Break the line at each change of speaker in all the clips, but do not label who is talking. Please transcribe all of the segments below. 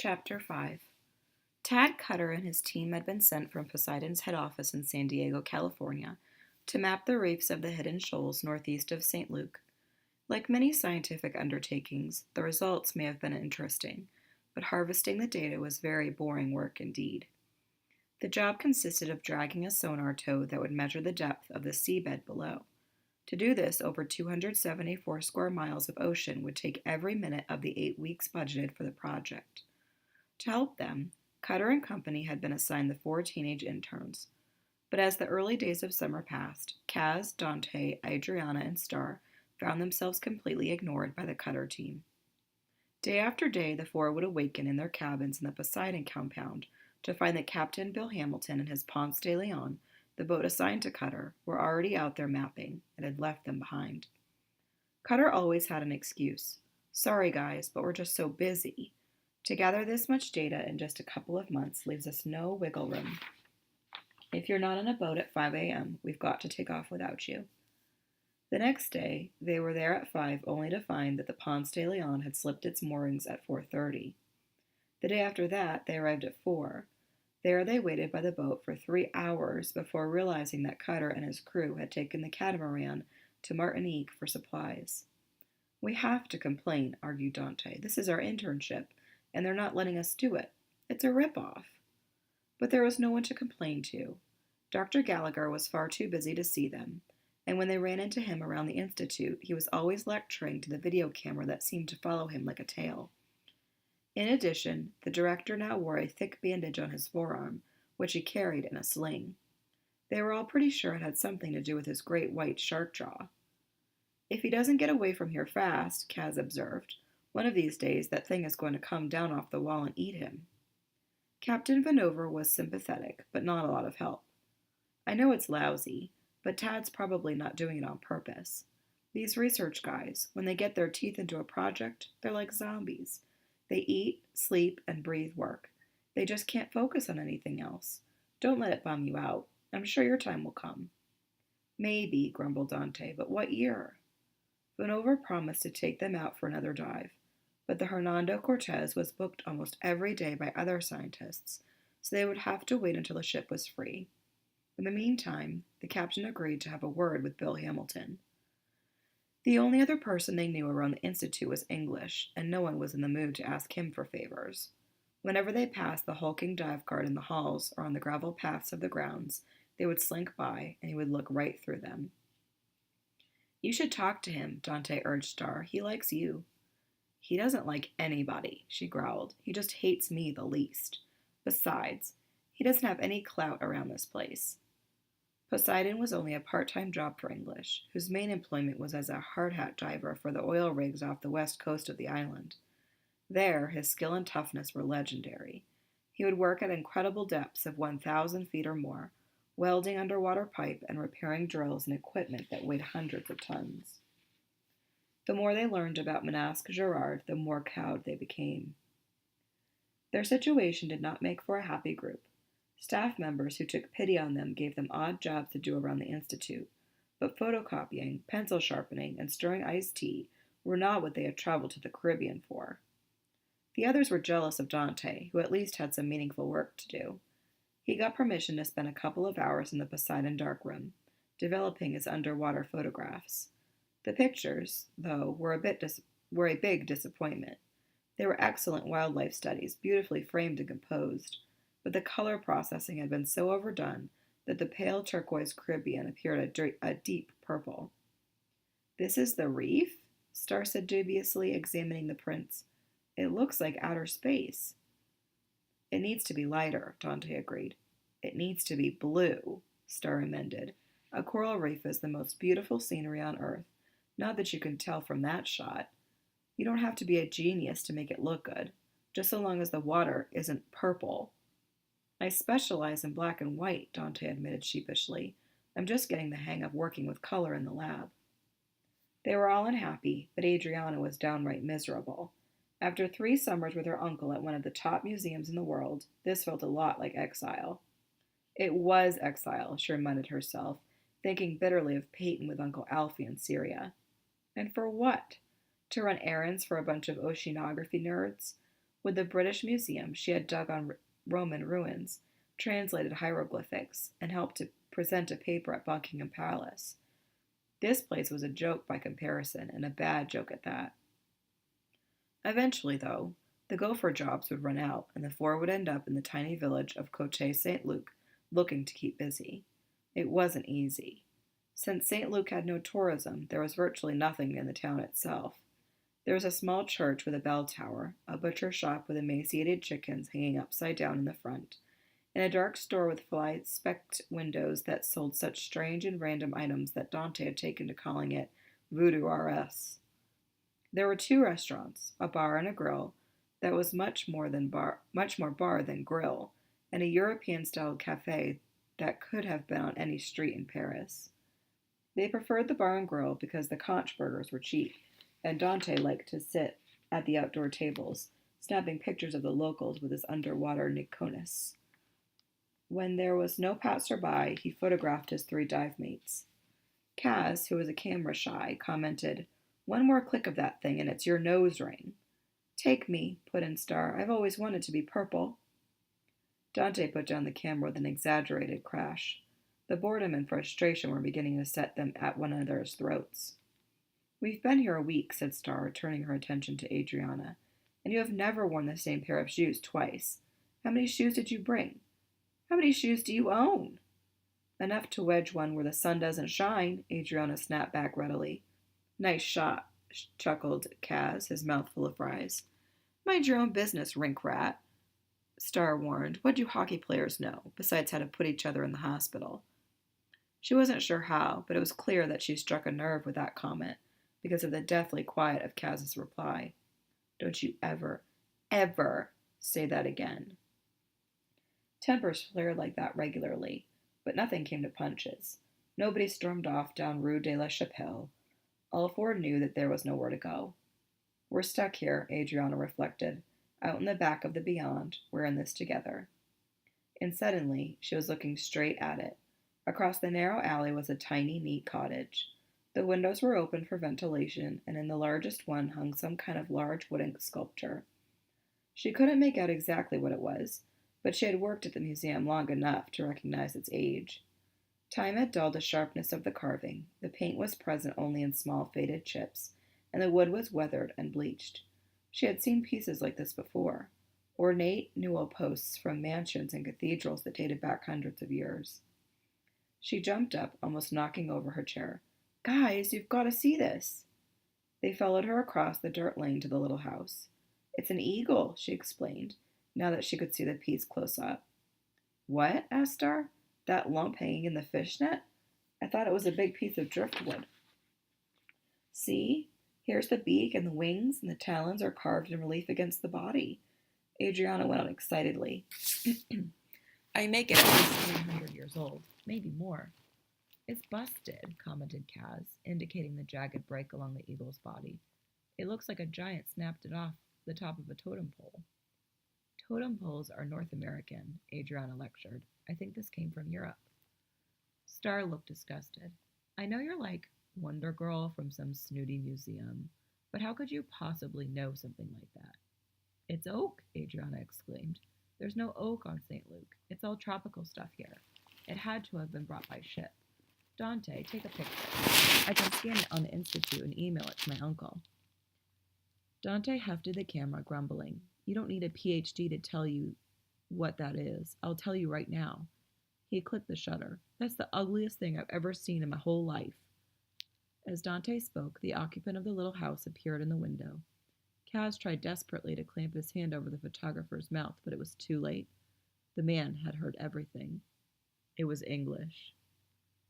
Chapter 5. Tad Cutter and his team had been sent from Poseidon's head office in San Diego, California, to map the reefs of the Hidden Shoals northeast of St. Luke. Like many scientific undertakings, the results may have been interesting, but harvesting the data was very boring work indeed. The job consisted of dragging a sonar tow that would measure the depth of the seabed below. To do this, over 274 square miles of ocean would take every minute of the 8 weeks budgeted for the project. To help them, Cutter and company had been assigned the 4 teenage interns. But as the early days of summer passed, Kaz, Dante, Adriana, and Star found themselves completely ignored by the Cutter team. Day after day, the 4 would awaken in their cabins in the Poseidon compound to find that Captain Bill Hamilton and his Ponce de Leon, the boat assigned to Cutter, were already out there mapping and had left them behind. Cutter always had an excuse. Sorry guys, but we're just so busy. To gather this much data in just a couple of months leaves us no wiggle room. If you're not on a boat at 5 a.m., we've got to take off without you. The next day, they were there at 5 only to find that the Ponce de Leon had slipped its moorings at 4:30. The day after that, they arrived at 4. There they waited by the boat for 3 hours before realizing that Cutter and his crew had taken the catamaran to Martinique for supplies. We have to complain, argued Dante. This is our internship, and they're not letting us do it. It's a ripoff. But there was no one to complain to. Dr. Gallagher was far too busy to see them, and when they ran into him around the institute, he was always lecturing to the video camera that seemed to follow him like a tail. In addition, the director now wore a thick bandage on his forearm, which he carried in a sling. They were all pretty sure it had something to do with his great white shark jaw. If he doesn't get away from here fast, Kaz observed, one of these days that thing is going to come down off the wall and eat him. Captain Vanover was sympathetic, but not a lot of help. I know it's lousy, but Tad's probably not doing it on purpose. These research guys, when they get their teeth into a project, they're like zombies. They eat, sleep, and breathe work. They just can't focus on anything else. Don't let it bum you out. I'm sure your time will come. Maybe, grumbled Dante, but what year? Vanover promised to take them out for another dive, but the Hernando Cortez was booked almost every day by other scientists, so they would have to wait until the ship was free. In the meantime, the captain agreed to have a word with Bill Hamilton. The only other person they knew around the Institute was English, and no one was in the mood to ask him for favors. Whenever they passed the hulking dive guard in the halls or on the gravel paths of the grounds, they would slink by, and he would look right through them. You should talk to him, Dante urged Star. He likes you. He doesn't like anybody, she growled. He just hates me the least. Besides, he doesn't have any clout around this place. Poseidon was only a part-time job for English, whose main employment was as a hard hat diver for the oil rigs off the west coast of the island. There, his skill and toughness were legendary. He would work at incredible depths of 1,000 feet or more, welding underwater pipe and repairing drills and equipment that weighed hundreds of tons. The more they learned about Manasque Girard, the more cowed they became. Their situation did not make for a happy group. Staff members who took pity on them gave them odd jobs to do around the Institute, but photocopying, pencil sharpening, and stirring iced tea were not what they had traveled to the Caribbean for. The others were jealous of Dante, who at least had some meaningful work to do. He got permission to spend a couple of hours in the Poseidon darkroom, developing his underwater photographs. The pictures, though, were a big disappointment. They were excellent wildlife studies, beautifully framed and composed, but the color processing had been so overdone that the pale turquoise Caribbean appeared a deep purple. This is the reef? Star said dubiously, examining the prints. It looks like outer space. It needs to be lighter, Dante agreed. It needs to be blue, Star amended. A coral reef is the most beautiful scenery on Earth. Not that you can tell from that shot. You don't have to be a genius to make it look good, just so long as the water isn't purple. I specialize in black and white, Dante admitted sheepishly. I'm just getting the hang of working with color in the lab. They were all unhappy, but Adriana was downright miserable. After 3 summers with her uncle at one of the top museums in the world, this felt a lot like exile. It was exile, she reminded herself, thinking bitterly of Peyton with Uncle Alfie in Syria. And for what? To run errands for a bunch of oceanography nerds? With the British Museum, she had dug on Roman ruins, translated hieroglyphics, and helped to present a paper at Buckingham Palace. This place was a joke by comparison, and a bad joke at that. Eventually, though, the gopher jobs would run out, and the four would end up in the tiny village of Cote St. Luc, looking to keep busy. It wasn't easy. Since St. Luc had no tourism, there was virtually nothing in the town itself. There was a small church with a bell tower, a butcher shop with emaciated chickens hanging upside down in the front, and a dark store with fly-specked windows that sold such strange and random items that Dante had taken to calling it Voodoo R.S. There were two restaurants, a bar and a grill, that was much more bar than grill, and a European-style cafe that could have been on any street in Paris. They preferred the bar and grill because the conch burgers were cheap, and Dante liked to sit at the outdoor tables, snapping pictures of the locals with his underwater Nikonis. When there was no passer-by, he photographed his three dive mates. Kaz, who was a camera shy, commented, "One more click of that thing and it's your nose ring." "Take me," put in Star. "I've always wanted to be purple." Dante put down the camera with an exaggerated crash. The boredom and frustration were beginning to set them at one another's throats. "We've been here a week," said Star, turning her attention to Adriana, "and you have never worn the same pair of shoes twice. How many shoes did you bring? How many shoes do you own?" "Enough to wedge one where the sun doesn't shine," Adriana snapped back readily. "Nice shot," chuckled Kaz, his mouth full of fries. "Mind your own business, rink rat," Star warned. "What do hockey players know, besides how to put each other in the hospital?" She wasn't sure how, but it was clear that she struck a nerve with that comment because of the deathly quiet of Kaz's reply. "Don't you ever, ever say that again." Tempers flared like that regularly, but nothing came to punches. Nobody stormed off down Rue de la Chapelle. All four knew that there was nowhere to go. "We're stuck here," Adriana reflected. "Out in the back of the beyond. We're in this together." And suddenly, she was looking straight at it. Across the narrow alley was a tiny, neat cottage. The windows were open for ventilation, and in the largest one hung some kind of large wooden sculpture. She couldn't make out exactly what it was, but she had worked at the museum long enough to recognize its age. Time had dulled the sharpness of the carving, the paint was present only in small faded chips, and the wood was weathered and bleached. She had seen pieces like this before, ornate newel posts from mansions and cathedrals that dated back hundreds of years. She jumped up, almost knocking over her chair. "Guys, you've got to see this." They followed her across the dirt lane to the little house. "It's an eagle," she explained, now that she could see the piece close up. "What?" asked Star. "That lump hanging in the fishnet? I thought it was a big piece of driftwood." "See? Here's the beak and the wings, and the talons are carved in relief against the body." Adriana went on excitedly. "I make it at least 300 years old, maybe more." "It's busted," commented Kaz, indicating the jagged break along the eagle's body. "It looks like a giant snapped it off the top of a totem pole." "Totem poles are North American," Adriana lectured. "I think this came from Europe." Star looked disgusted. "I know you're like Wonder Girl from some snooty museum, but how could you possibly know something like that?" "It's oak," Adriana exclaimed. "There's no oak on St. Luc. It's all tropical stuff here. It had to have been brought by ship. Dante, take a picture. I can scan it on the Institute and email it to my uncle." Dante hefted the camera, grumbling. "You don't need a PhD to tell you what that is. I'll tell you right now." He clicked the shutter. "That's the ugliest thing I've ever seen in my whole life." As Dante spoke, the occupant of the little house appeared in the window. Kaz tried desperately to clamp his hand over the photographer's mouth, but it was too late. The man had heard everything. It was English.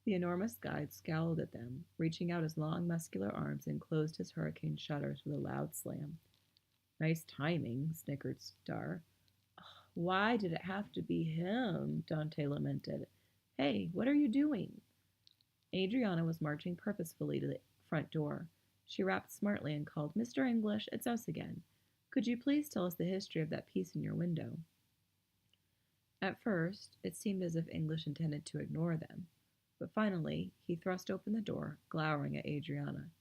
The enormous guide scowled at them, reaching out his long, muscular arms and closed his hurricane shutters with a loud slam. "Nice timing," snickered Star. "Why did it have to be him?" Dante lamented. "Hey, what are you doing?" Adriana was marching purposefully to the front door. She rapped smartly and called, "Mr. English, it's us again. Could you please tell us the history of that piece in your window?" At first, it seemed as if English intended to ignore them, but finally he thrust open the door, glowering at Adriana.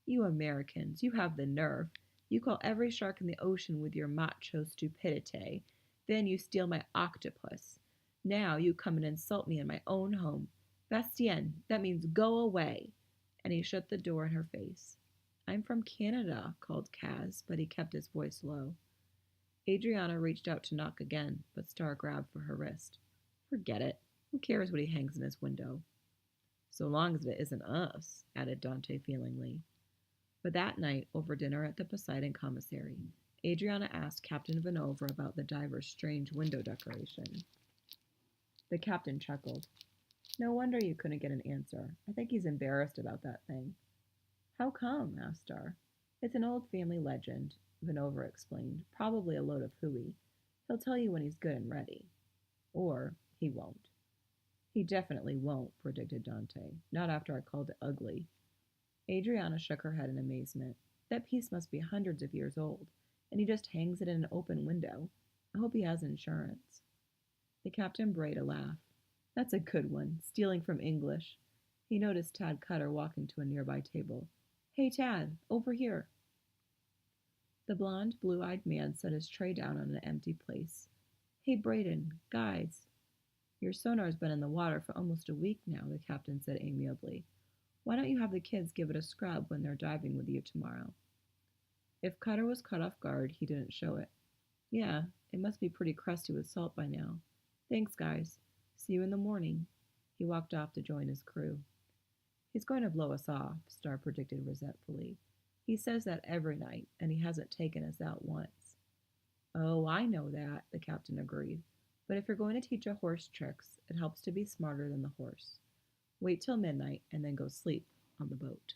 "You Americans, you have the nerve.
You call every shark in the ocean with your macho stupidity. Then you steal my octopus. Now you come and insult me in my own home. Bastien, that means go away. And he shut the door in her face. I'm from Canada, called Kaz, but he kept his voice low. Adriana reached out to knock again, but Star grabbed for her wrist. Forget it. Who cares what he hangs in his window? So long as it isn't us, added Dante feelingly. But that night, over dinner at the Poseidon commissary, Adriana asked Captain Vanover about the diver's strange window decoration. The captain chuckled. No wonder you couldn't get an answer. I think he's embarrassed about that thing. How come? Asked Star. It's an old family legend, Vanover explained. Probably a load of hooey. He'll tell you when he's good and ready. Or he won't. He definitely won't, predicted Dante. Not after I called it ugly. Adriana shook her head in amazement. That piece must be hundreds of years old, and he just hangs it in an open window. I hope he has insurance. The captain brayed a laugh. That's a good one, stealing from English. He noticed Tad Cutter walking to a nearby table. Hey, Tad, over here. The blond, blue-eyed man set his tray down on an empty place. Hey, Braden, guys. Your sonar's been in the water for almost a week now, the captain said amiably. Why don't you have the kids give it a scrub when they're diving with you tomorrow? If Cutter was caught off guard, he didn't show it. Yeah, it must be pretty crusty with salt by now. Thanks, guys. See you in the morning. He walked off to join his crew. He's going to blow us off, Star predicted resentfully. He says that every night, and he hasn't taken us out once. Oh, I know that, the captain agreed. But if you're going to teach a horse tricks, it helps to be smarter than the horse. Wait till midnight and then go sleep on the boat.